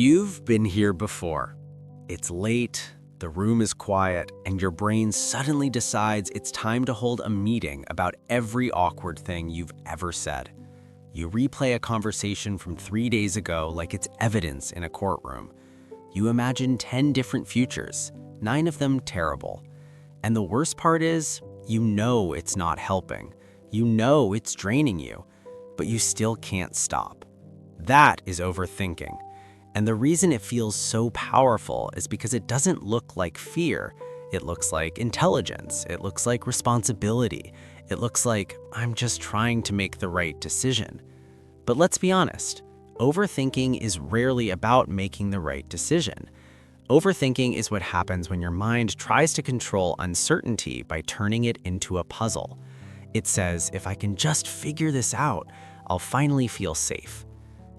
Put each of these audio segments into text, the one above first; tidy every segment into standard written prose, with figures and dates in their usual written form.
You've been here before. It's late, the room is quiet, and your brain suddenly decides it's time to hold a meeting about every awkward thing you've ever said. You replay a conversation from 3 days ago like it's evidence in a courtroom. You imagine 10 different futures, 9 of them terrible. And the worst part is, you know it's not helping. You know it's draining you, but you still can't stop. That is overthinking. And the reason it feels so powerful is because it doesn't look like fear. It looks like intelligence. It looks like responsibility. It looks like I'm just trying to make the right decision. But let's be honest, overthinking is rarely about making the right decision. Overthinking is what happens when your mind tries to control uncertainty by turning it into a puzzle. It says, if I can just figure this out, I'll finally feel safe.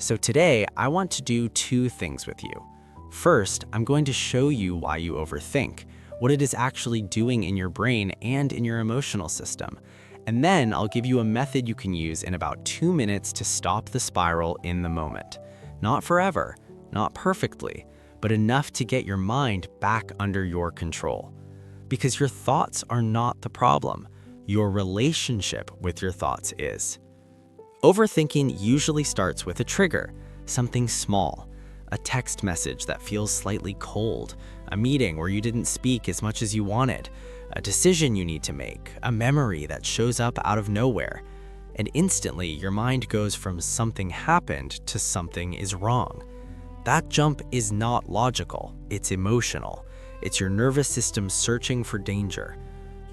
So today, I want to do 2 things with you. First, I'm going to show you why you overthink, what it is actually doing in your brain and in your emotional system. And then I'll give you a method you can use in about 2 minutes to stop the spiral in the moment. Not forever, not perfectly, but enough to get your mind back under your control. Because your thoughts are not the problem. Your relationship with your thoughts is. Overthinking usually starts with a trigger, something small, a text message that feels slightly cold, a meeting where you didn't speak as much as you wanted, a decision you need to make, a memory that shows up out of nowhere. And instantly, your mind goes from something happened to something is wrong. That jump is not logical, it's emotional. It's your nervous system searching for danger.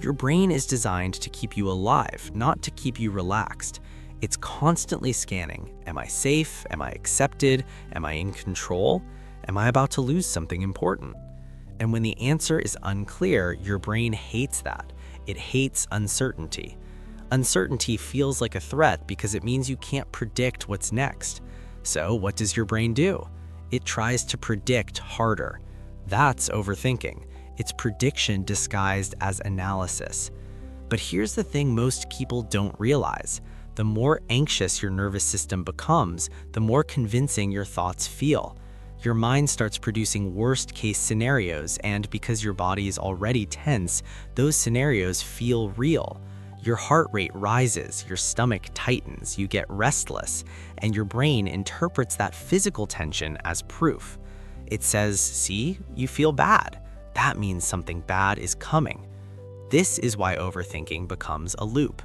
Your brain is designed to keep you alive, not to keep you relaxed. It's constantly scanning. Am I safe? Am I accepted? Am I in control? Am I about to lose something important? And when the answer is unclear, your brain hates that. It hates uncertainty. Uncertainty feels like a threat because it means you can't predict what's next. So what does your brain do? It tries to predict harder. That's overthinking. It's prediction disguised as analysis. But here's the thing most people don't realize. The more anxious your nervous system becomes, the more convincing your thoughts feel. Your mind starts producing worst-case scenarios, and because your body is already tense, those scenarios feel real. Your heart rate rises, your stomach tightens, you get restless, and your brain interprets that physical tension as proof. It says, see, you feel bad. That means something bad is coming. This is why overthinking becomes a loop.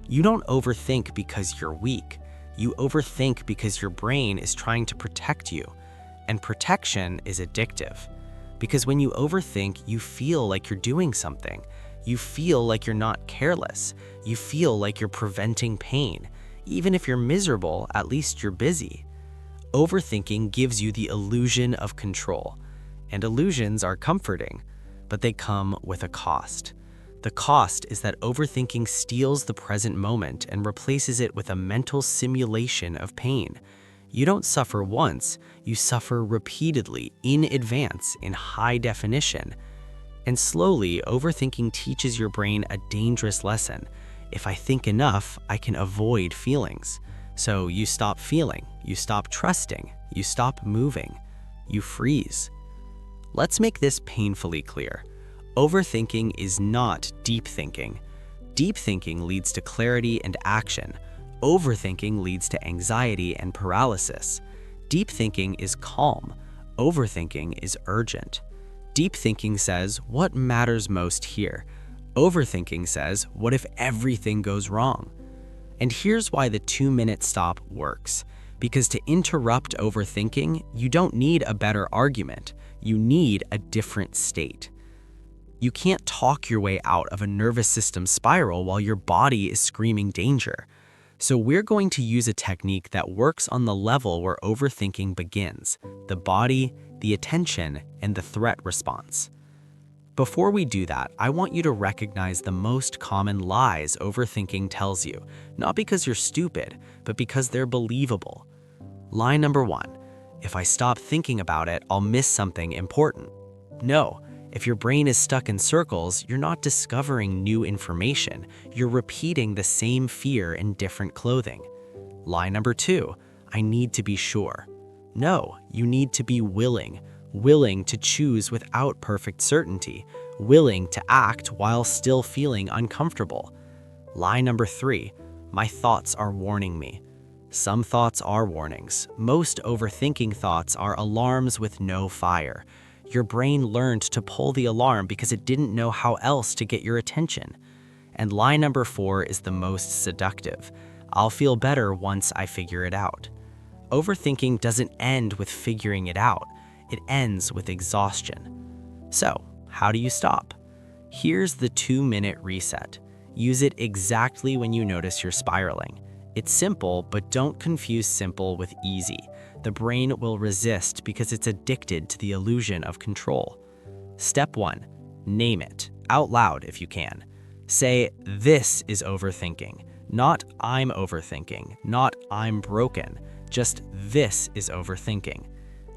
You don't overthink because you're weak. You overthink because your brain is trying to protect you. And protection is addictive. Because when you overthink, you feel like you're doing something. You feel like you're not careless. You feel like you're preventing pain. Even if you're miserable, at least you're busy. Overthinking gives you the illusion of control. And illusions are comforting, but they come with a cost. The cost is that overthinking steals the present moment and replaces it with a mental simulation of pain. You don't suffer once, you suffer repeatedly, in advance, in high definition. And slowly, overthinking teaches your brain a dangerous lesson. If I think enough, I can avoid feelings. So you stop feeling, you stop trusting, you stop moving, you freeze. Let's make this painfully clear. Overthinking is not deep thinking. Deep thinking leads to clarity and action. Overthinking leads to anxiety and paralysis. Deep thinking is calm. Overthinking is urgent. Deep thinking says, what matters most here? Overthinking says, what if everything goes wrong? And here's why the 2-minute stop works. Because to interrupt overthinking, you don't need a better argument. You need a different state. You can't talk your way out of a nervous system spiral while your body is screaming danger. So we're going to use a technique that works on the level where overthinking begins, the body, the attention, and the threat response. Before we do that, I want you to recognize the most common lies overthinking tells you, not because you're stupid, but because they're believable. Lie number 1, if I stop thinking about it, I'll miss something important. No. If your brain is stuck in circles, you're not discovering new information. You're repeating the same fear in different clothing. Lie number 2, I need to be sure. No, you need to be willing, willing to choose without perfect certainty, willing to act while still feeling uncomfortable. Lie number 3, my thoughts are warning me. Some thoughts are warnings. Most overthinking thoughts are alarms with no fire. Your brain learned to pull the alarm because it didn't know how else to get your attention. And lie number 4 is the most seductive. I'll feel better once I figure it out. Overthinking doesn't end with figuring it out. It ends with exhaustion. So, how do you stop? Here's the 2-minute reset. Use it exactly when you notice you're spiraling. It's simple, but don't confuse simple with easy. The brain will resist because it's addicted to the illusion of control. Step 1, name it, out loud if you can. Say, this is overthinking, not I'm overthinking, not I'm broken, just this is overthinking.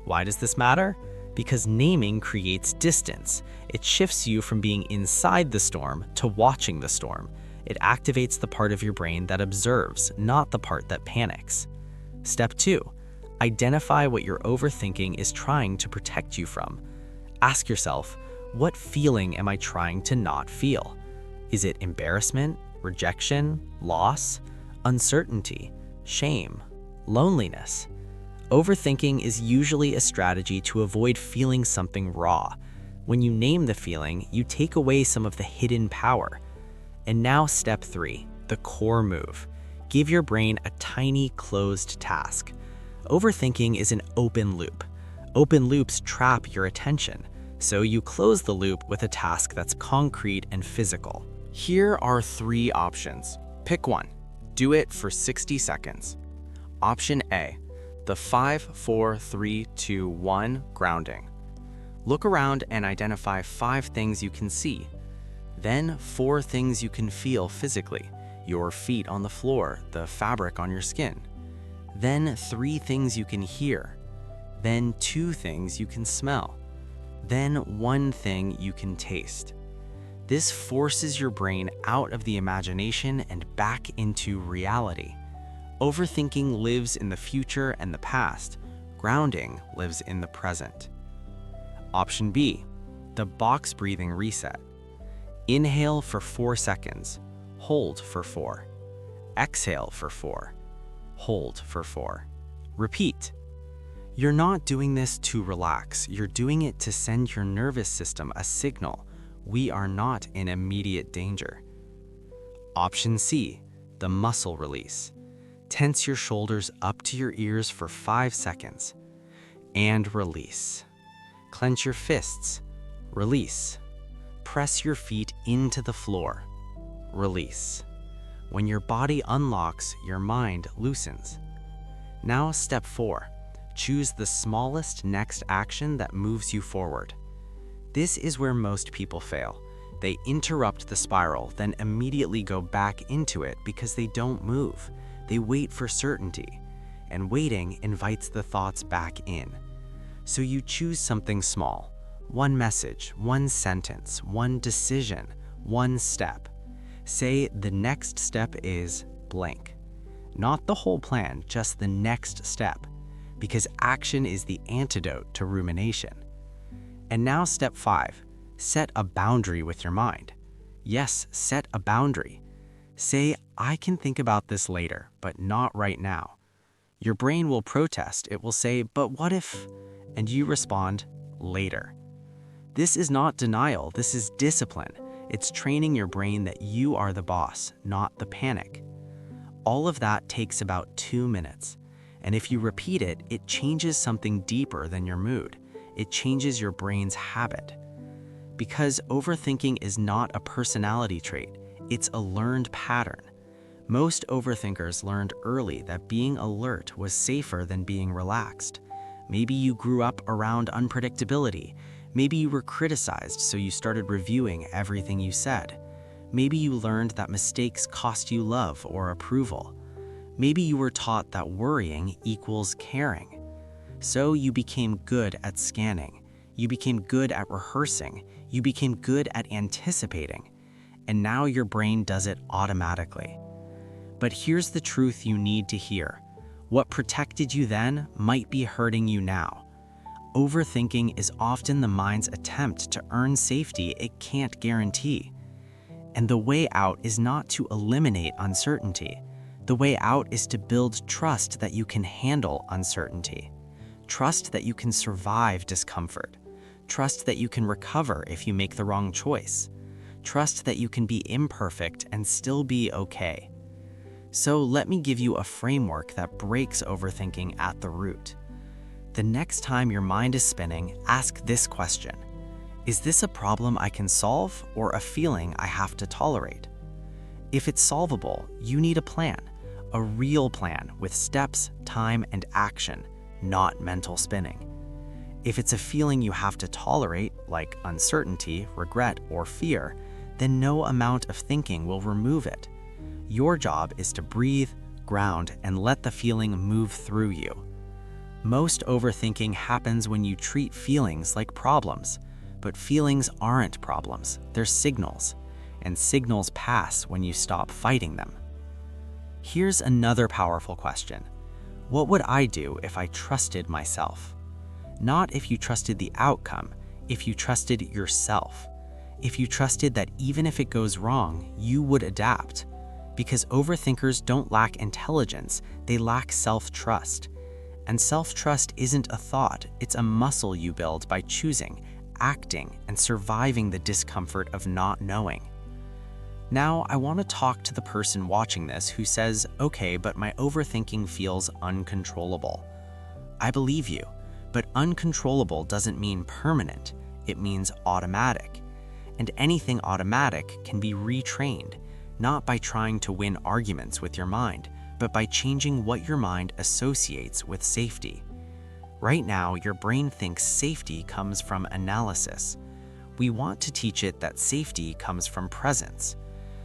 Why does this matter? Because naming creates distance. It shifts you from being inside the storm to watching the storm. It activates the part of your brain that observes, not the part that panics. Step 2, identify what your overthinking is trying to protect you from. Ask yourself, what feeling am I trying to not feel? Is it embarrassment, rejection, loss, uncertainty, shame, loneliness? Overthinking is usually a strategy to avoid feeling something raw. When you name the feeling, you take away some of the hidden power. And now step 3, the core move. Give your brain a tiny closed task. Overthinking is an open loop. Open loops trap your attention, so you close the loop with a task that's concrete and physical. Here are 3 options. Pick one. Do it for 60 seconds. Option A, the 5, 4, 3, 2, 1 grounding. Look around and identify 5 things you can see. Then 4 things you can feel physically, your feet on the floor, the fabric on your skin. Then 3 things you can hear. Then 2 things you can smell. Then 1 thing you can taste. This forces your brain out of the imagination and back into reality. Overthinking lives in the future and the past. Grounding lives in the present. Option B, the box breathing reset. Inhale for 4 seconds, hold for 4. Exhale for 4, hold for 4. Repeat. You're not doing this to relax, you're doing it to send your nervous system a signal. We are not in immediate danger. Option C, the muscle release. Tense your shoulders up to your ears for 5 seconds. And release. Clench your fists. Release. Press your feet into the floor. Release. When your body unlocks, your mind loosens. Now step 4. Choose the smallest next action that moves you forward. This is where most people fail. They interrupt the spiral, then immediately go back into it because they don't move. They wait for certainty, and waiting invites the thoughts back in. So you choose something small. 1 message, 1 sentence, 1 decision, 1 step. Say the next step is blank. Not the whole plan, just the next step, because action is the antidote to rumination. And now step 5, set a boundary with your mind. Yes, set a boundary. Say, I can think about this later, but not right now. Your brain will protest. It will say, but what if? And you respond, later. This is not denial, this is discipline. It's training your brain that you are the boss, not the panic. All of that takes about 2 minutes. And if you repeat it, it changes something deeper than your mood. It changes your brain's habit. Because overthinking is not a personality trait, it's a learned pattern. Most overthinkers learned early that being alert was safer than being relaxed. Maybe you grew up around unpredictability. Maybe you were criticized, so you started reviewing everything you said. Maybe you learned that mistakes cost you love or approval. Maybe you were taught that worrying equals caring. So you became good at scanning. You became good at rehearsing. You became good at anticipating. And now your brain does it automatically. But here's the truth you need to hear. What protected you then might be hurting you now. Overthinking is often the mind's attempt to earn safety it can't guarantee. And the way out is not to eliminate uncertainty. The way out is to build trust that you can handle uncertainty. Trust that you can survive discomfort. Trust that you can recover if you make the wrong choice. Trust that you can be imperfect and still be okay. So let me give you a framework that breaks overthinking at the root. The next time your mind is spinning, ask this question. Is this a problem I can solve or a feeling I have to tolerate? If it's solvable, you need a plan, a real plan with steps, time, and action, not mental spinning. If it's a feeling you have to tolerate, like uncertainty, regret, or fear, then no amount of thinking will remove it. Your job is to breathe, ground, and let the feeling move through you. Most overthinking happens when you treat feelings like problems, but feelings aren't problems, they're signals, and signals pass when you stop fighting them. Here's another powerful question. What would I do if I trusted myself? Not if you trusted the outcome, if you trusted yourself. If you trusted that even if it goes wrong, you would adapt. Because overthinkers don't lack intelligence, they lack self-trust. And self-trust isn't a thought, it's a muscle you build by choosing, acting, and surviving the discomfort of not knowing. Now, I want to talk to the person watching this who says, okay, but my overthinking feels uncontrollable. I believe you, but uncontrollable doesn't mean permanent, it means automatic. And anything automatic can be retrained, not by trying to win arguments with your mind, but by changing what your mind associates with safety. Right now, your brain thinks safety comes from analysis. We want to teach it that safety comes from presence.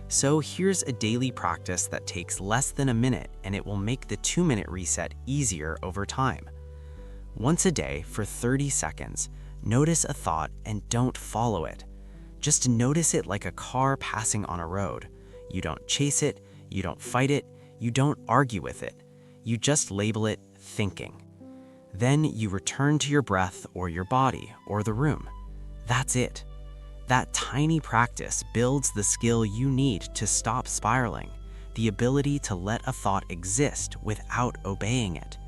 So here's a daily practice that takes less than a minute, and it will make the 2-minute reset easier over time. Once a day, for 30 seconds, notice a thought and don't follow it. Just notice it like a car passing on a road. You don't chase it, you don't fight it, you don't argue with it. You just label it thinking. Then you return to your breath or your body or the room. That's it. That tiny practice builds the skill you need to stop spiraling, the ability to let a thought exist without obeying it.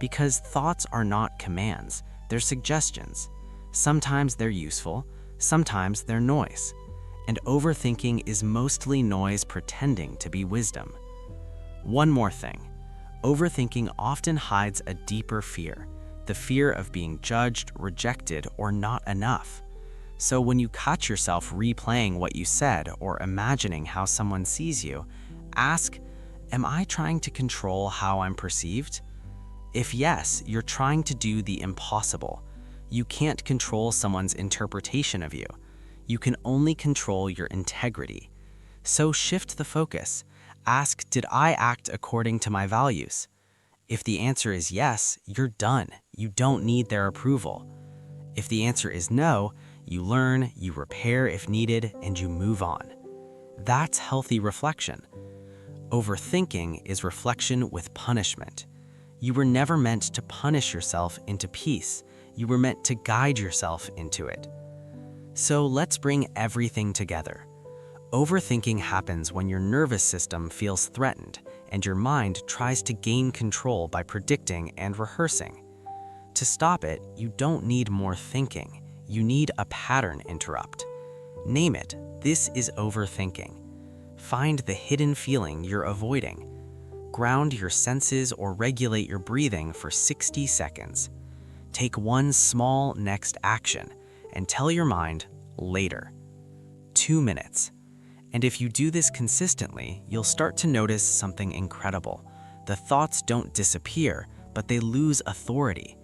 Because thoughts are not commands, they're suggestions. Sometimes they're useful, sometimes they're noise. And overthinking is mostly noise pretending to be wisdom. One more thing. Overthinking often hides a deeper fear, the fear of being judged, rejected, or not enough. So when you catch yourself replaying what you said or imagining how someone sees you, ask, am I trying to control how I'm perceived? If yes, you're trying to do the impossible. You can't control someone's interpretation of you. You can only control your integrity. So shift the focus. Ask, did I act according to my values? If the answer is yes, you're done. You don't need their approval. If the answer is no, you learn, you repair if needed, and you move on. That's healthy reflection. Overthinking is reflection with punishment. You were never meant to punish yourself into peace. You were meant to guide yourself into it. So let's bring everything together. Overthinking happens when your nervous system feels threatened and your mind tries to gain control by predicting and rehearsing. To stop it, you don't need more thinking. You need a pattern interrupt. Name it. This is overthinking. Find the hidden feeling you're avoiding. Ground your senses or regulate your breathing for 60 seconds. Take one small next action and tell your mind, later. 2 minutes. And if you do this consistently, you'll start to notice something incredible. The thoughts don't disappear, but they lose authority.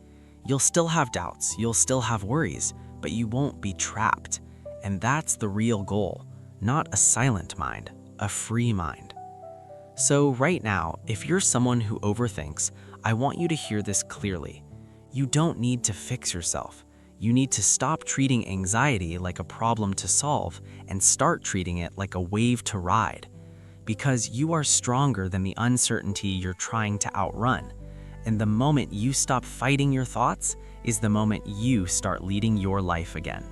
You'll still have doubts, you'll still have worries, but you won't be trapped. And that's the real goal, not a silent mind, a free mind. So right now, if you're someone who overthinks, I want you to hear this clearly. You don't need to fix yourself. You need to stop treating anxiety like a problem to solve and start treating it like a wave to ride. Because you are stronger than the uncertainty you're trying to outrun. And the moment you stop fighting your thoughts is the moment you start leading your life again.